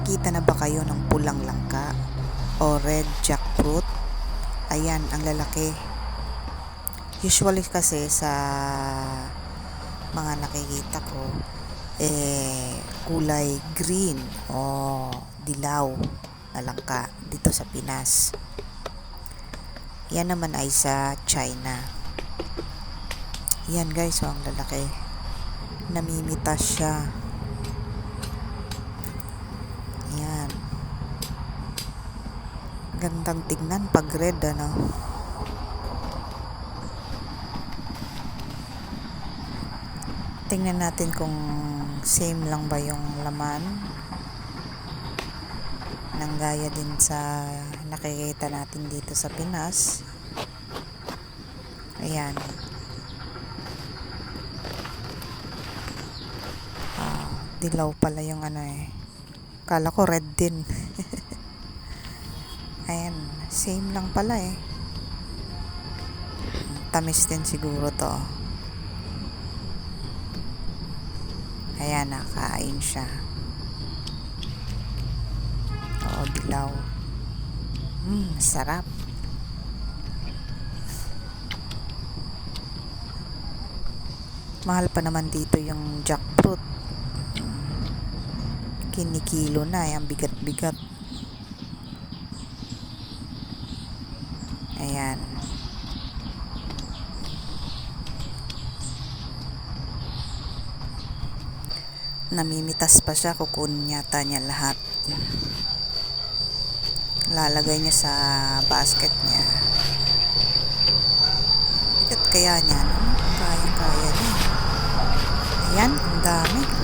Nakakakita na ba kayo ng pulang langka o red jackfruit? Ayan, ang lalaki. Usually kasi sa mga nakikita ko, kulay green o dilaw na langka dito sa Pinas. Yan naman ay sa China. Yan guys, ang lalaki. Namimitas siya. Yan. Gandang tignan pag red, ano. Tingnan natin kung same lang ba yung laman nang gaya din sa nakikita natin dito sa Pinas. Ayan. Dilaw pala yung ano eh. Kala ko red din. Ayan, same lang pala eh. Tamis din siguro to. Ayan, nakain siya. Oo, dilaw. Sarap. Mahal pa naman dito yung jackfruit. Kinikilo na, ang bigat-bigat. Ayan. Namimitas pa siya, kukunin yata niya lahat. Lalagay niya sa basket niya. Bigat kaya niya, no? Kaya niya. Ayan, ang dami.